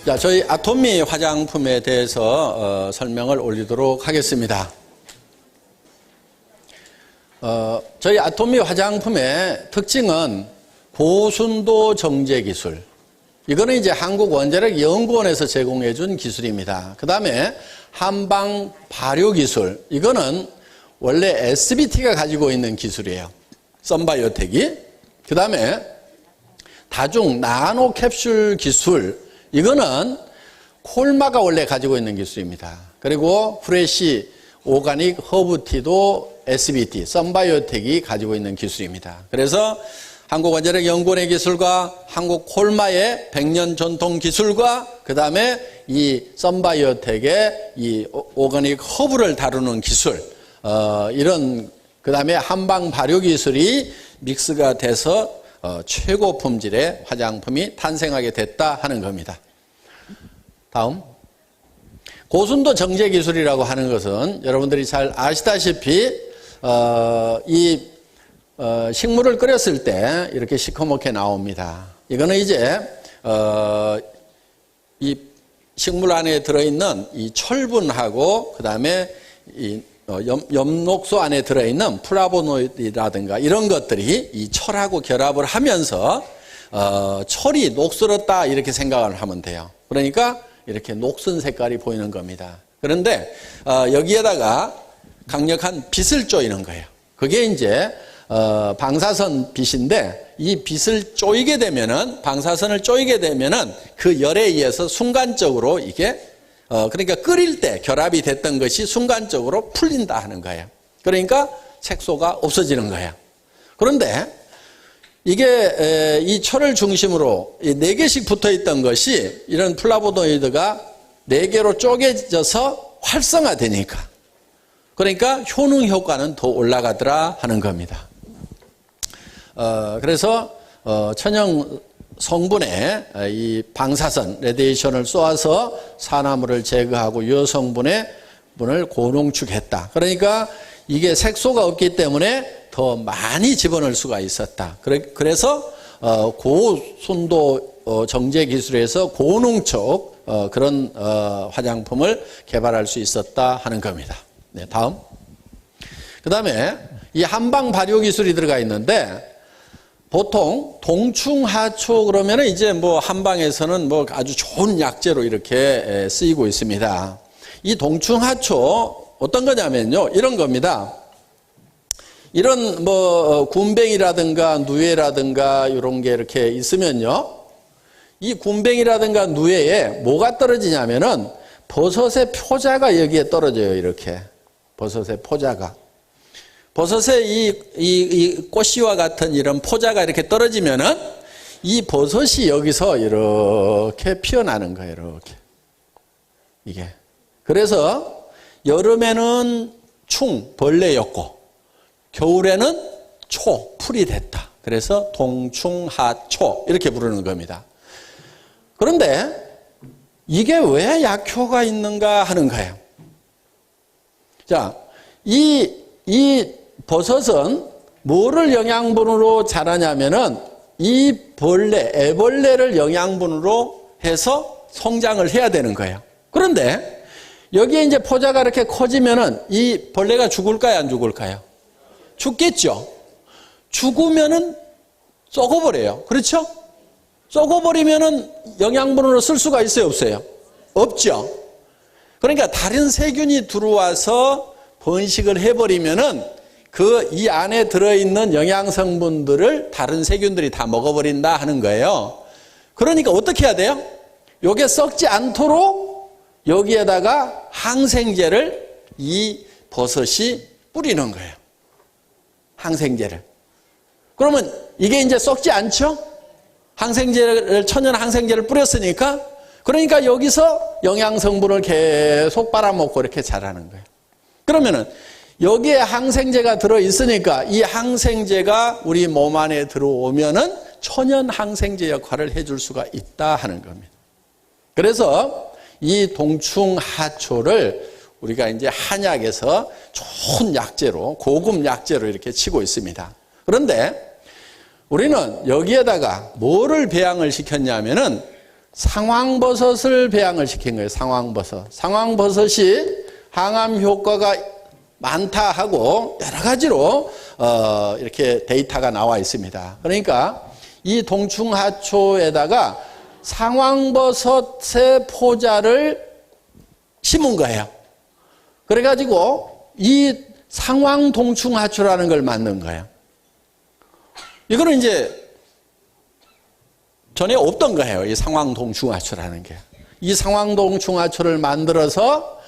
자, 저희 아토미 화장품에 대해서 설명을 올리도록 하겠습니다. 저희 아토미 화장품의 특징은 고순도 정제 기술. 이거는 이제 한국원자력연구원에서 제공해 준 기술입니다. 그 다음에 한방 발효 기술. 이거는 원래 SBT가 가지고 있는 기술이에요. 썬바이오텍이. 그 다음에 다중 나노 캡슐 기술. 이거는 콜마가 원래 가지고 있는 기술입니다. 그리고 프레시 오가닉 허브티도 SBT, 썬바이오텍이 가지고 있는 기술입니다. 그래서 한국원자력연구원의 기술과 한국콜마의 100년 전통 기술과 그 다음에 이 썬바이오텍의 이 오가닉 허브를 다루는 기술, 이런 그 다음에 한방 발효 기술이 믹스가 돼서 최고 품질의 화장품이 탄생하게 됐다 하는 겁니다. 다음. 고순도 정제 기술이라고 하는 것은 여러분들이 잘 아시다시피 식물을 끓였을 때 이렇게 시커멓게 나옵니다. 이거는 이제 이 식물 안에 들어있는 이 철분하고 그 다음에 이 엽록소 안에 들어있는 플라보노이드라든가 이런 것들이 이 철하고 결합을 하면서 철이 녹슬었다 이렇게 생각을 하면 돼요. 그러니까 이렇게 녹슨 색깔이 보이는 겁니다. 그런데 여기에다가 강력한 빛을 쪼이는 거예요. 그게 이제 방사선 빛인데 이 빛을 쪼이게 되면은 방사선을 쪼이게 되면은 그 열에 의해서 순간적으로 이게 그러니까 끓일 때 결합이 됐던 것이 순간적으로 풀린다 하는 거예요. 그러니까 색소가 없어지는 거예요. 그런데 이게 이 철을 중심으로 4개씩 붙어 있던 것이 이런 플라보노이드가 4개로 쪼개져서 활성화되니까 그러니까 효능 효과는 더 올라가더라 하는 겁니다. 그래서 천연 성분의 이 방사선, 레디에이션을 쏘아서 산화물을 제거하고 유효성분의 분을 고농축했다. 그러니까 이게 색소가 없기 때문에 더 많이 집어넣을 수가 있었다. 그래서 고순도 정제 기술에서 고농축 그런 화장품을 개발할 수 있었다 하는 겁니다. 네, 다음. 그 다음에 이 한방 발효 기술이 들어가 있는데 보통 동충하초 그러면 이제 뭐 한방에서는 뭐 아주 좋은 약재로 이렇게 쓰이고 있습니다. 이 동충하초 어떤 거냐면요. 이런 겁니다. 이런 뭐 군뱅이라든가 누에라든가 이런 게 이렇게 있으면요. 이 군뱅이라든가 누에에 뭐가 떨어지냐면은 버섯의 표자가 여기에 떨어져요. 이렇게. 버섯의 포자가. 버섯의 이 꽃씨와 같은 이런 포자가 이렇게 떨어지면은 이 버섯이 여기서 이렇게 피어나는 거예요. 이렇게. 이게. 그래서 여름에는 벌레였고 겨울에는 풀이 됐다. 그래서 동충하초 이렇게 부르는 겁니다. 그런데 이게 왜 약효가 있는가 하는 거예요. 자, 이 버섯은 뭐를 영양분으로 자라냐면은 이 애벌레를 영양분으로 해서 성장을 해야 되는 거예요. 그런데 여기에 이제 포자가 이렇게 커지면은 이 벌레가 죽을까요, 안 죽을까요? 죽겠죠. 죽으면은 썩어버려요. 그렇죠? 썩어버리면은 영양분으로 쓸 수가 있어요, 없어요? 없죠. 그러니까 다른 세균이 들어와서 번식을 해버리면은 이 안에 들어있는 영양성분들을 다른 세균들이 다 먹어버린다 하는 거예요. 그러니까 어떻게 해야 돼요? 요게 썩지 않도록 여기에다가 항생제를 이 버섯이 뿌리는 거예요. 항생제를. 그러면 이게 이제 썩지 않죠? 천연 항생제를 뿌렸으니까 그러니까 여기서 영양성분을 계속 빨아먹고 이렇게 자라는 거예요. 그러면은 여기에 항생제가 들어있으니까 이 항생제가 우리 몸 안에 들어오면은 천연 항생제 역할을 해줄 수가 있다 하는 겁니다. 그래서 이 동충하초를 우리가 이제 한약에서 좋은 약재로, 고급 약재로 이렇게 치고 있습니다. 그런데 우리는 여기에다가 뭐를 배양을 시켰냐면은 상황버섯을 배양을 시킨 거예요. 상황버섯. 상황버섯이 항암 효과가 많다 하고 여러 가지로 이렇게 데이터가 나와 있습니다. 그러니까 이 동충하초에다가 상황버섯의 포자를 심은 거예요. 그래가지고 이 상황동충하초라는 걸 만든 거예요. 이거는 이제 전에 없던 거예요. 이 상황동충하초라는 게. 이 상황동충하초를 만들어서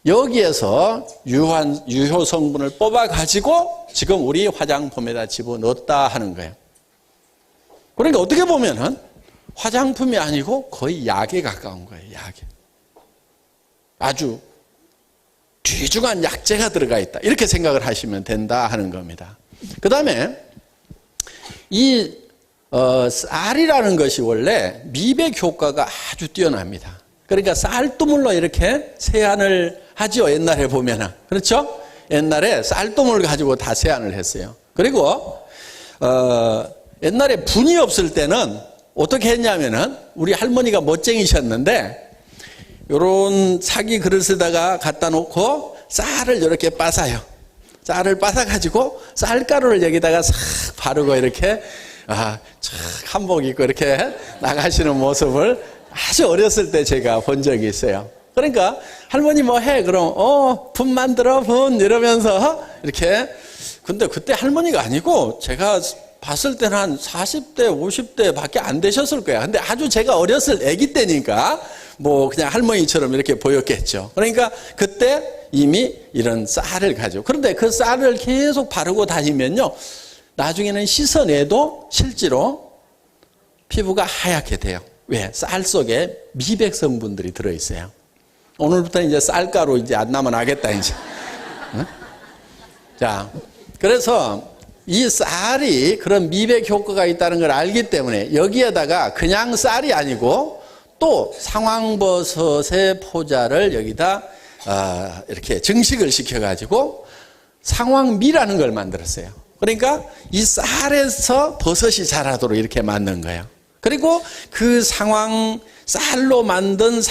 여기에서 유효 성분을 뽑아가지고 지금 우리 화장품에다 집어넣었다 하는 거예요. 그러니까 어떻게 보면은 화장품이 아니고 거의 약에 가까운 거예요. 약에. 아주 귀중한 약재가 들어가 있다. 이렇게 생각을 하시면 된다 하는 겁니다. 그 다음에 이 쌀이라는 것이 원래 미백 효과가 아주 뛰어납니다. 그러니까 쌀두물로 이렇게 세안을 하죠. 옛날에 보면은. 그렇죠? 옛날에 쌀두물 가지고 다 세안을 했어요. 그리고 옛날에 분이 없을 때는 어떻게 했냐면은 우리 할머니가 멋쟁이셨는데 요런 사기 그릇에다가 갖다 놓고 쌀을 이렇게 빻아요. 쌀을 빻아가지고 쌀가루를 여기다가 싹 바르고 이렇게 착 한복 입고 이렇게 나가시는 모습을 아주 어렸을 때 제가 본 적이 있어요. 그러니까 할머니 뭐 해? 그럼 분 만들어 분 이러면서 이렇게. 근데 그때 할머니가 아니고 제가 봤을 때는 한 40대 50대 밖에 안 되셨을 거야. 근데 아주 제가 어렸을 아기 때니까 뭐 그냥 할머니처럼 이렇게 보였겠죠. 그러니까 그때 이미 이런 쌀을 가지고. 그런데 그 쌀을 계속 바르고 다니면요, 나중에는 씻어내도 실제로 피부가 하얗게 돼요. 왜? 쌀 속에 미백 성분들이 들어있어요. 오늘부터 이제 쌀가루 이제 안 나면 하겠다 이제. 응? 자, 그래서 이 쌀이 그런 미백 효과가 있다는 걸 알기 때문에 여기에다가 그냥 쌀이 아니고 또 상황버섯의 포자를 여기다 이렇게 증식을 시켜가지고 상황미라는 걸 만들었어요. 그러니까 이 쌀에서 버섯이 자라도록 이렇게 만든 거예요. 그리고 그 쌀로 만든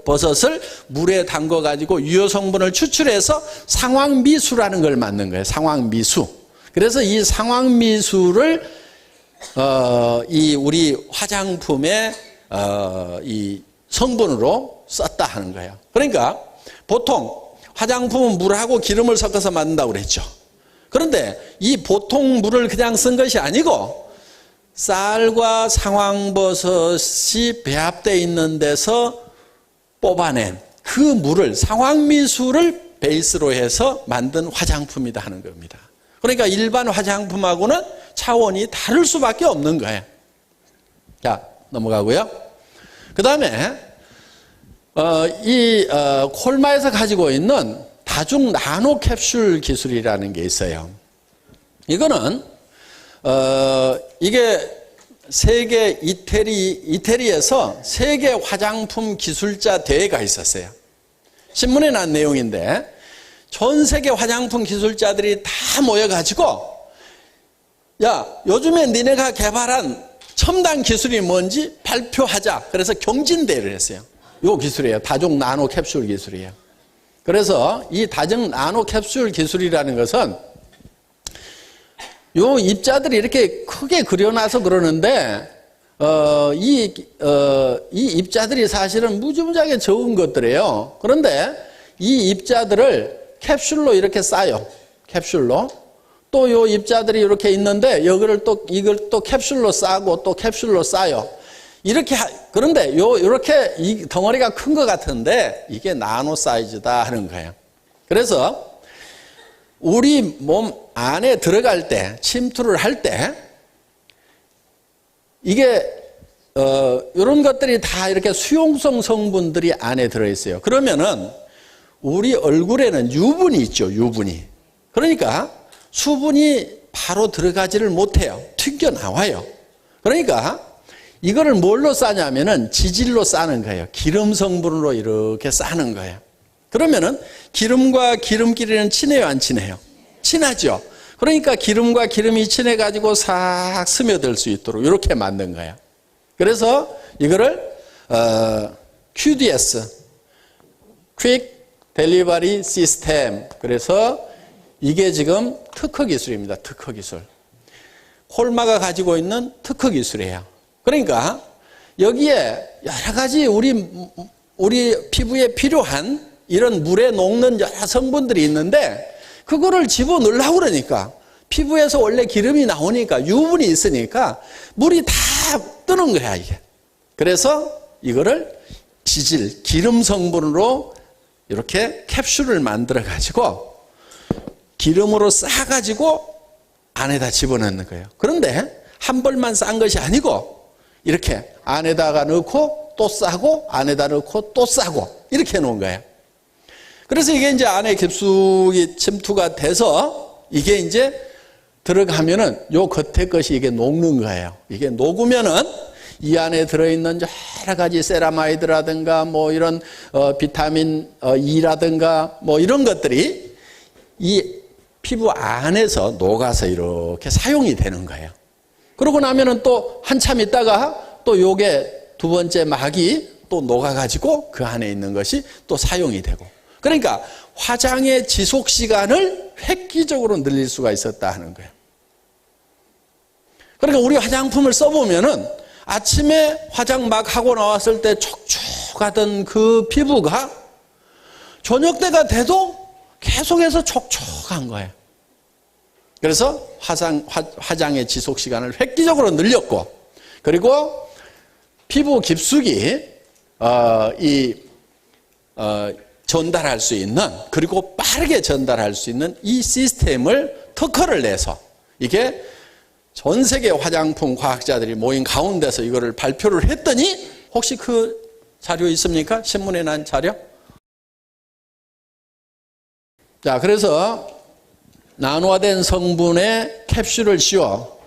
버섯을 물에 담궈 가지고 유효 성분을 추출해서 상황미수라는 걸 만든 거예요. 상황미수. 그래서 이 상황미수를 이 우리 화장품의 이 성분으로 썼다 하는 거예요. 그러니까 보통 화장품은 물하고 기름을 섞어서 만든다고 그랬죠. 그런데 이 보통 물을 그냥 쓴 것이 아니고 쌀과 상황버섯이 배합되어 있는 데서 뽑아낸 그 물을, 상황미수를 베이스로 해서 만든 화장품이다 하는 겁니다. 그러니까 일반 화장품하고는 차원이 다를 수밖에 없는 거예요. 자, 넘어가고요. 그 다음에 콜마에서 가지고 있는 다중 나노 캡슐 기술이라는 게 있어요. 이거는 이게 세계 이태리에서 세계 화장품 기술자 대회가 있었어요. 신문에 난 내용인데 전 세계 화장품 기술자들이 다 모여가지고 야, 요즘에 니네가 개발한 첨단 기술이 뭔지 발표하자. 그래서 경진대회를 했어요. 요 기술이에요. 다중 나노 캡슐 기술이에요. 그래서 이 다중 나노 캡슐 기술이라는 것은 요 입자들이 이렇게 크게 그려놔서 그러는데 이 입자들이 사실은 무지무지하게 적은 것들이에요. 그런데 이 입자들을 캡슐로 이렇게 싸요. 캡슐로. 또 요 입자들이 이렇게 있는데 이걸 또 캡슐로 싸고 또 캡슐로 싸요. 이렇게 그런데 이렇게 이 덩어리가 큰 것 같은데 이게 나노 사이즈다 하는 거예요. 그래서 우리 몸 안에 들어갈 때, 침투를 할 때, 이게, 이런 것들이 다 이렇게 수용성 성분들이 안에 들어있어요. 그러면은, 우리 얼굴에는 유분이 있죠, 유분이. 그러니까, 수분이 바로 들어가지를 못해요. 튕겨나와요. 그러니까, 이거를 뭘로 싸냐면은 지질로 싸는 거예요. 기름 성분으로 이렇게 싸는 거예요. 그러면은 기름과 기름끼리는 친해요, 안 친해요? 친하죠. 그러니까 기름과 기름이 친해가지고 싹 스며들 수 있도록 이렇게 만든 거예요. 그래서 이거를 QDS, Quick Delivery System. 그래서 이게 지금 특허 기술입니다. 특허 기술. 콜마가 가지고 있는 특허 기술이에요. 그러니까 여기에 여러 가지 우리 피부에 필요한 이런 물에 녹는 여러 성분들이 있는데 그거를 집어넣으려고 그러니까 피부에서 원래 기름이 나오니까 유분이 있으니까 물이 다 뜨는 거야, 이게. 그래서 이거를 지질, 기름 성분으로 이렇게 캡슐을 만들어 가지고 기름으로 싸가지고 안에다 집어넣는 거예요. 그런데 한 벌만 싼 것이 아니고 이렇게 안에다가 넣고 또 싸고 안에다 넣고 또 싸고 이렇게 해놓은 거예요. 그래서 이게 이제 안에 깊숙이 침투가 돼서 이게 이제 들어가면은 요 겉에 것이 이게 녹는 거예요. 이게 녹으면은 이 안에 들어있는 여러 가지 세라마이드라든가 뭐 이런 비타민 E라든가 뭐 이런 것들이 이 피부 안에서 녹아서 이렇게 사용이 되는 거예요. 그러고 나면은 또 한참 있다가 또 요게 두 번째 막이 또 녹아가지고 그 안에 있는 것이 또 사용이 되고. 그러니까 화장의 지속 시간을 획기적으로 늘릴 수가 있었다 하는 거예요. 그러니까 우리 화장품을 써보면은 아침에 화장 막 하고 나왔을 때 촉촉하던 그 피부가 저녁 때가 돼도 계속해서 촉촉한 거예요. 그래서 화장의 지속 시간을 획기적으로 늘렸고, 그리고 피부 깊숙이 전달할 수 있는, 그리고 빠르게 전달할 수 있는 이 시스템을 특허를 내서 이게 전 세계 화장품 과학자들이 모인 가운데서 이거를 발표를 했더니 혹시 그 자료 있습니까? 신문에 난 자료? 자, 그래서 나노화된 성분에 캡슐을 씌워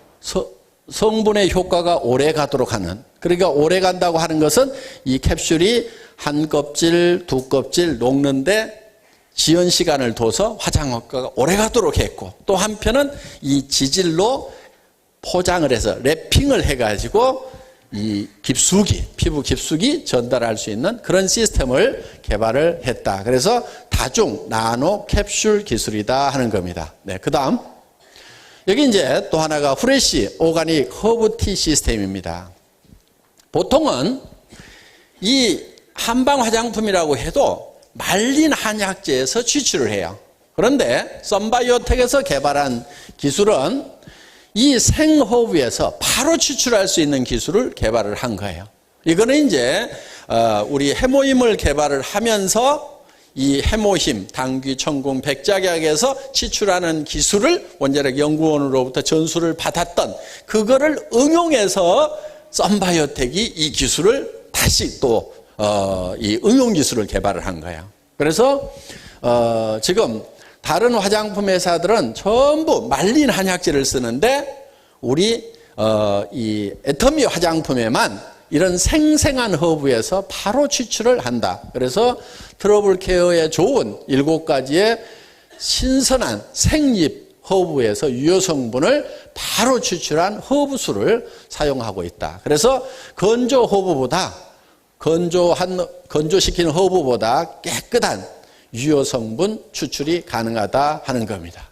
성분의 효과가 오래 가도록 하는, 그러니까 오래 간다고 하는 것은 이 캡슐이 한 껍질, 두 껍질 녹는데 지연 시간을 둬서 화장 효과가 오래 가도록 했고, 또 한편은 이 지질로 포장을 해서 랩핑을 해가지고 이 깊숙이, 피부 깊숙이 전달할 수 있는 그런 시스템을 개발을 했다. 그래서 다중 나노 캡슐 기술이다 하는 겁니다. 네, 그 다음 여기 이제 또 하나가 후레쉬 오가닉 허브티 시스템입니다. 보통은 이 한방 화장품이라고 해도 말린 한약재에서 추출을 해요. 그런데 썬바이오텍에서 개발한 기술은 이 생허브에서 바로 추출할 수 있는 기술을 개발을 한 거예요. 이거는 이제 우리 해모임을 개발을 하면서 이 해모힘, 당귀, 청궁, 백작약에서 추출하는 기술을 원자력 연구원으로부터 전수를 받았던 그거를 응용해서 썬바이오텍이 이 기술을 다시 또 이 응용 기술을 개발을 한 거예요. 그래서 지금 다른 화장품 회사들은 전부 말린 한약재를 쓰는데 우리 이 애터미 화장품에만 이런 생생한 허브에서 바로 추출을 한다. 그래서 트러블 케어에 좋은 7가지의 신선한 생잎 허브에서 유효 성분을 바로 추출한 허브수를 사용하고 있다. 그래서 건조 허브보다 건조시킨 허브보다 깨끗한 유효 성분 추출이 가능하다 하는 겁니다.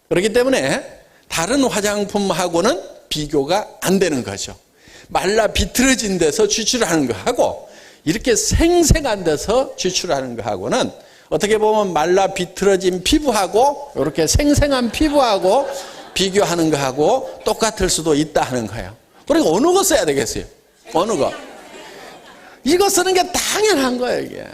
그렇기 때문에 다른 화장품하고는 비교가 안 되는 거죠. 말라 비틀어진 데서 추출하는 거하고 이렇게 생생한 데서 추출하는 거하고는 어떻게 보면 말라 비틀어진 피부하고 이렇게 생생한 피부하고 비교하는 거하고 똑같을 수도 있다 하는 거예요. 그러니까 어느 거 써야 되겠어요? 어느 거? 이거 쓰는 게 당연한 거예요, 이게.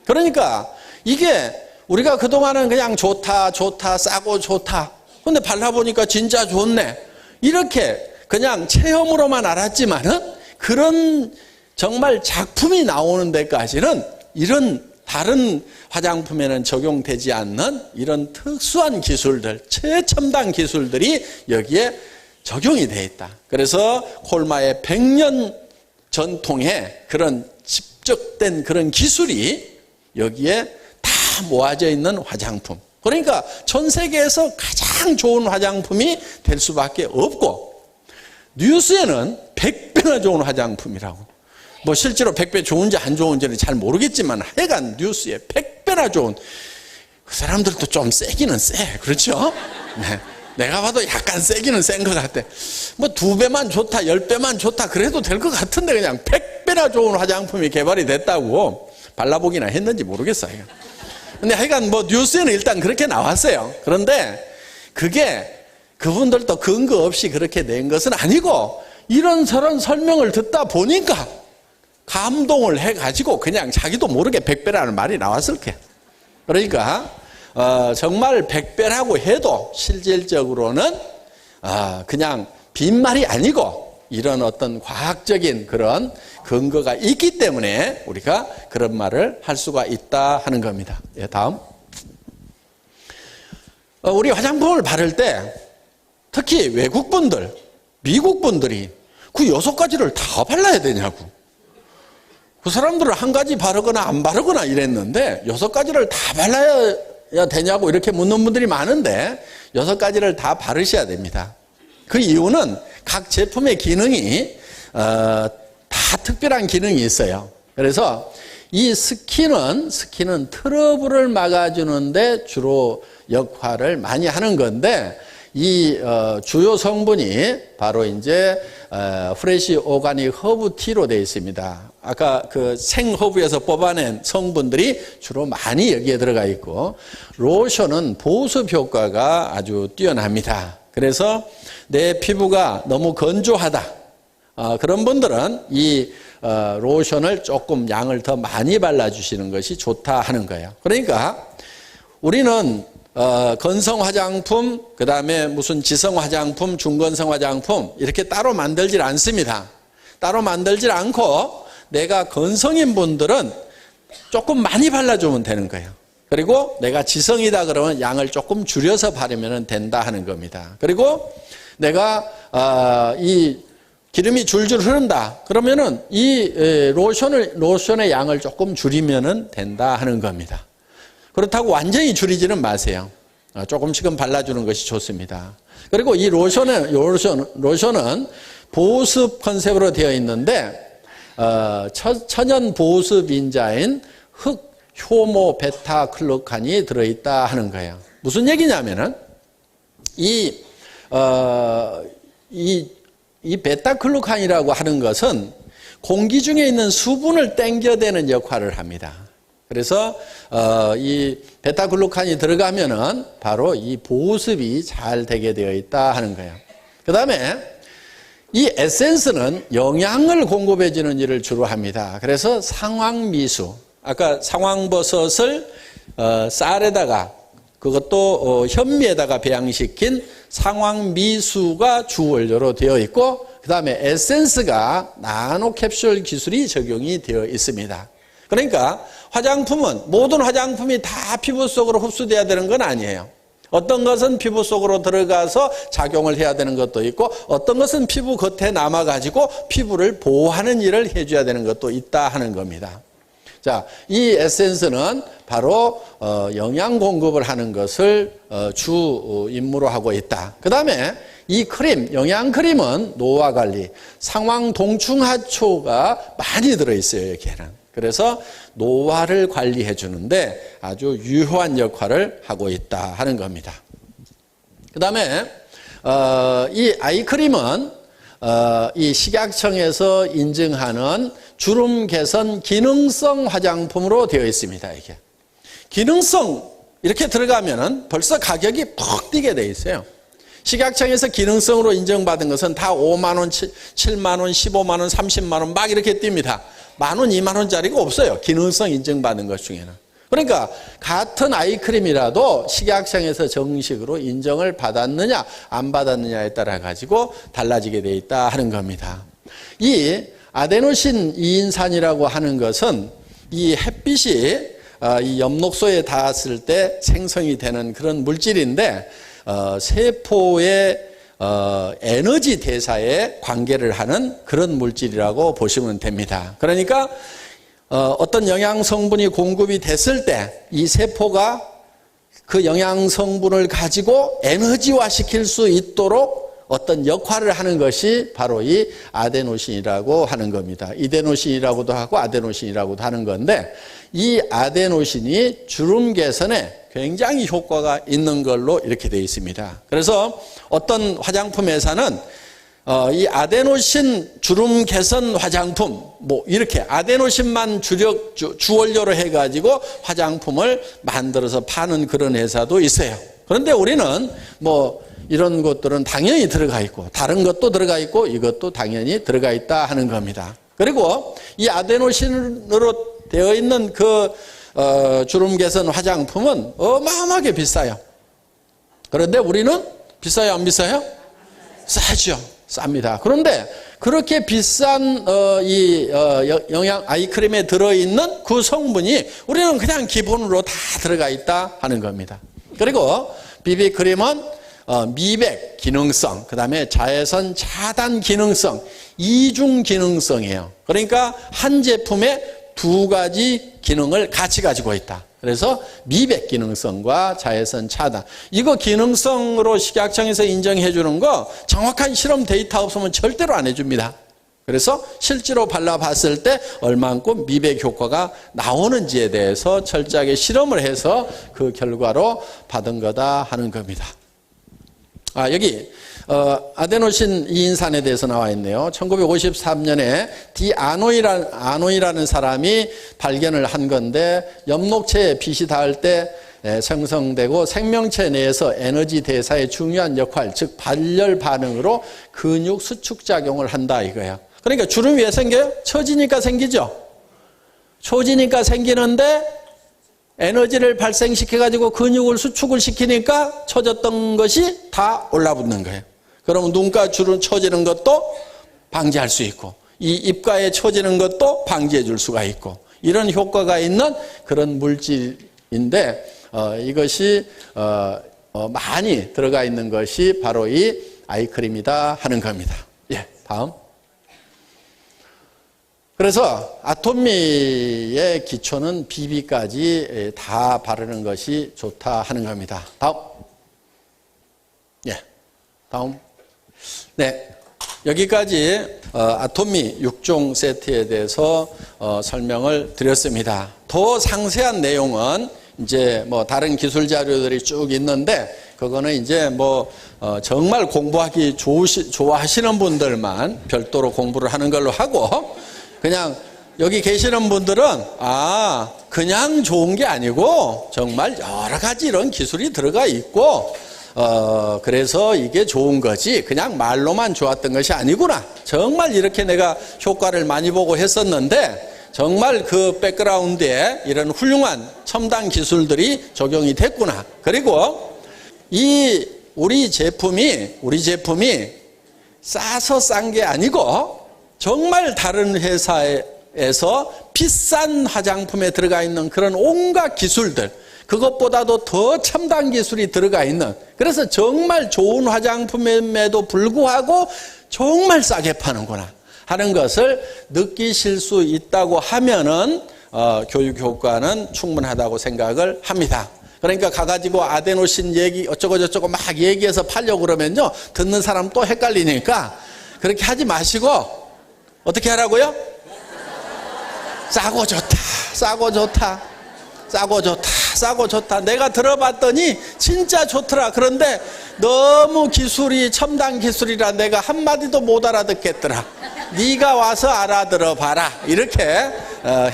그러니까 이게 우리가 그동안은 그냥 좋다, 싸고 좋다. 근데 발라보니까 진짜 좋네. 이렇게 그냥 체험으로만 알았지만은 그런 정말 작품이 나오는 데까지는 이런 다른 화장품에는 적용되지 않는 이런 특수한 기술들, 최첨단 기술들이 여기에 적용이 되어 있다. 그래서 콜마의 100년 전통의 그런 집적된 그런 기술이 여기에 다 모아져 있는 화장품. 그러니까 전 세계에서 가장 좋은 화장품이 될 수밖에 없고, 뉴스에는 100배나 좋은 화장품이라고. 뭐 실제로 100배 좋은지 안 좋은지는 잘 모르겠지만 하여간 뉴스에 100배나 좋은. 그 사람들도 좀 세기는 세. 그렇죠? 네. 내가 봐도 약간 세기는 센 것 같아. 뭐 2배만 좋다, 10배만 좋다 그래도 될 것 같은데 그냥 100배나 좋은 화장품이 개발이 됐다고 발라보기나 했는지 모르겠어요. 근데 하여간 뭐 뉴스에는 일단 그렇게 나왔어요. 그런데 그게 그분들도 근거 없이 그렇게 낸 것은 아니고 이런저런 설명을 듣다 보니까 감동을 해가지고 그냥 자기도 모르게 100배라는 말이 나왔을 거예요. 그러니까 정말 100배라고 해도 실질적으로는 그냥 빈말이 아니고 이런 어떤 과학적인 그런 근거가 있기 때문에 우리가 그런 말을 할 수가 있다 하는 겁니다. 예, 다음. 우리 화장품을 바를 때 특히 외국분들, 미국분들이 그 6가지를 다 발라야 되냐고. 그 사람들은 한 가지 바르거나 안 바르거나 이랬는데 6가지를 다 발라야 되냐고 이렇게 묻는 분들이 많은데 6가지를 다 바르셔야 됩니다. 그 이유는 각 제품의 기능이 다 특별한 기능이 있어요. 그래서 이 스킨은 트러블을 막아주는데 주로 역할을 많이 하는 건데 이 주요 성분이 바로 이제 프레시 오가닉 허브 티로 되어 있습니다. 아까 그 생허브에서 뽑아낸 성분들이 주로 많이 여기에 들어가 있고 로션은 보습 효과가 아주 뛰어납니다. 그래서 내 피부가 너무 건조하다. 그런 분들은 이 로션을 조금 양을 더 많이 발라주시는 것이 좋다 하는 거예요. 그러니까 우리는 건성 화장품, 그 다음에 무슨 지성 화장품, 중건성 화장품 이렇게 따로 만들질 않습니다. 따로 만들질 않고 내가 건성인 분들은 조금 많이 발라주면 되는 거예요. 그리고 내가 지성이다 그러면 양을 조금 줄여서 바르면 된다 하는 겁니다. 그리고 내가 이 기름이 줄줄 흐른다 그러면은 이 로션의 양을 조금 줄이면 된다 하는 겁니다. 그렇다고 완전히 줄이지는 마세요. 조금씩은 발라주는 것이 좋습니다. 그리고 이 로션은 보습 컨셉으로 되어 있는데 천연 보습 인자인 흑 효모 베타 클로칸이 들어있다 하는 거예요. 무슨 얘기냐면은 이 베타클루칸이라고 하는 것은 공기 중에 있는 수분을 땡겨대는 역할을 합니다. 그래서 이 베타글루칸이 들어가면은 바로 이 보습이 잘 되게 되어 있다 하는 거예요. 그 다음에 이 에센스는 영양을 공급해 주는 일을 주로 합니다. 그래서 상황미수, 아까 상황버섯을 쌀에다가 그것도 현미에다가 배양시킨 상황미수가 주원료로 되어 있고 그 다음에 에센스가 나노캡슐 기술이 적용이 되어 있습니다. 그러니까 화장품은 모든 화장품이 다 피부 속으로 흡수돼야 되는 건 아니에요. 어떤 것은 피부 속으로 들어가서 작용을 해야 되는 것도 있고 어떤 것은 피부 겉에 남아가지고 피부를 보호하는 일을 해줘야 되는 것도 있다 하는 겁니다. 자, 이 에센스는 바로 영양 공급을 하는 것을 주 임무로 하고 있다. 그 다음에 이 크림, 영양 크림은 노화 관리, 상황 동충하초가 많이 들어있어요, 여기에는. 그래서 노화를 관리해 주는데 아주 유효한 역할을 하고 있다 하는 겁니다. 그 다음에 이 아이크림은 이 식약청에서 인증하는 주름 개선 기능성 화장품으로 되어 있습니다. 이게 기능성 이렇게 들어가면은 벌써 가격이 푹 뛰게 돼 있어요. 식약청에서 기능성으로 인정받은 것은 다 5만 원, 7만 원, 15만 원, 30만 원 막 이렇게 뜁니다. 10,000원, 20,000원짜리가 없어요. 기능성 인정받은 것 중에는. 그러니까 같은 아이크림이라도 식약청에서 정식으로 인정을 받았느냐 안 받았느냐에 따라 가지고 달라지게 돼 있다 하는 겁니다. 이 아데노신 2인산이라고 하는 것은 이 햇빛이 이 엽록소에 닿았을 때 생성이 되는 그런 물질인데 세포의 에너지 대사에 관계를 하는 그런 물질이라고 보시면 됩니다. 그러니까 어떤 영양 성분이 공급이 됐을 때 이 세포가 그 영양 성분을 가지고 에너지화 시킬 수 있도록 어떤 역할을 하는 것이 바로 이 아데노신이라고 하는 겁니다. 이데노신이라고도 하고 아데노신이라고도 하는 건데, 이 아데노신이 주름 개선에 굉장히 효과가 있는 걸로 이렇게 되어 있습니다. 그래서 어떤 화장품 회사는 이 아데노신 주름 개선 화장품, 뭐 이렇게 아데노신만 주원료로 해가지고 화장품을 만들어서 파는 그런 회사도 있어요. 그런데 우리는 뭐 이런 것들은 당연히 들어가 있고, 다른 것도 들어가 있고, 이것도 당연히 들어가 있다 하는 겁니다. 그리고 이 아데노신으로 되어 있는 그 주름 개선 화장품은 어마어마하게 비싸요. 그런데 우리는 비싸요, 안 비싸요? 싸죠. 쌉니다. 그런데 그렇게 비싼 영양 아이크림에 들어있는 그 성분이 우리는 그냥 기본으로 다 들어가 있다 하는 겁니다. 그리고 비비크림은 미백 기능성, 그 다음에 자외선 차단 기능성, 이중 기능성이에요. 그러니까 한 제품에 두 가지 기능을 같이 가지고 있다. 그래서 미백 기능성과 자외선 차단. 이거 기능성으로 식약청에서 인정해 주는 거 정확한 실험 데이터 없으면 절대로 안 해줍니다. 그래서 실제로 발라봤을 때 얼만큼 미백 효과가 나오는지에 대해서 철저하게 실험을 해서 그 결과로 받은 거다 하는 겁니다. 여기 아데노신 이인산에 대해서 나와 있네요. 1953년에 아노이라는 사람이 발견을 한 건데, 엽록체에 빛이 닿을 때 생성되고 생명체 내에서 에너지 대사에 중요한 역할, 즉 발열 반응으로 근육 수축 작용을 한다 이거예요. 그러니까 주름이 왜 생겨요? 처지니까 생기죠. 처지니까 생기는데 에너지를 발생시켜가지고 근육을 수축을 시키니까 처졌던 것이 다 올라붙는 거예요. 그러면 눈가 주름 처지는 것도 방지할 수 있고, 이 입가에 처지는 것도 방지해 줄 수가 있고, 이런 효과가 있는 그런 물질인데, 이것이 많이 들어가 있는 것이 바로 이 아이크림이다 하는 겁니다. 예, 다음. 그래서 아토미의 기초는 비비까지 다 바르는 것이 좋다 하는 겁니다. 다음. 예, 다음. 네, 여기까지 아토미 6종 세트에 대해서 설명을 드렸습니다. 더 상세한 내용은 이제 뭐 다른 기술 자료들이 쭉 있는데, 그거는 이제 뭐 정말 공부하기 좋아하시는 분들만 별도로 공부를 하는 걸로 하고, 그냥 여기 계시는 분들은 그냥 좋은 게 아니고 정말 여러 가지 이런 기술이 들어가 있고, 그래서 이게 좋은 거지 그냥 말로만 좋았던 것이 아니구나. 정말 이렇게 내가 효과를 많이 보고 했었는데 정말 그 백그라운드에 이런 훌륭한 첨단 기술들이 적용이 됐구나. 그리고 우리 제품이 싸서 싼 게 아니고 정말 다른 회사에서 비싼 화장품에 들어가 있는 그런 온갖 기술들, 그것보다도 더 첨단 기술이 들어가 있는, 그래서 정말 좋은 화장품임에도 불구하고 정말 싸게 파는구나 하는 것을 느끼실 수 있다고 하면은 교육 효과는 충분하다고 생각을 합니다. 그러니까 가가지고 아데노신 얘기 어쩌고저쩌고 막 얘기해서 팔려고 그러면요, 듣는 사람 또 헷갈리니까 그렇게 하지 마시고 어떻게 하라고요? 싸고 좋다, 싸고 좋다, 싸고 좋다, 싸고 좋다. 내가 들어봤더니 진짜 좋더라. 그런데 너무 기술이 첨단 기술이라 내가 한마디도 못 알아듣겠더라. 네가 와서 알아들어 봐라. 이렇게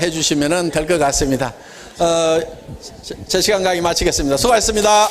해주시면 될 것 같습니다. 제 시간 강의 마치겠습니다. 수고하셨습니다.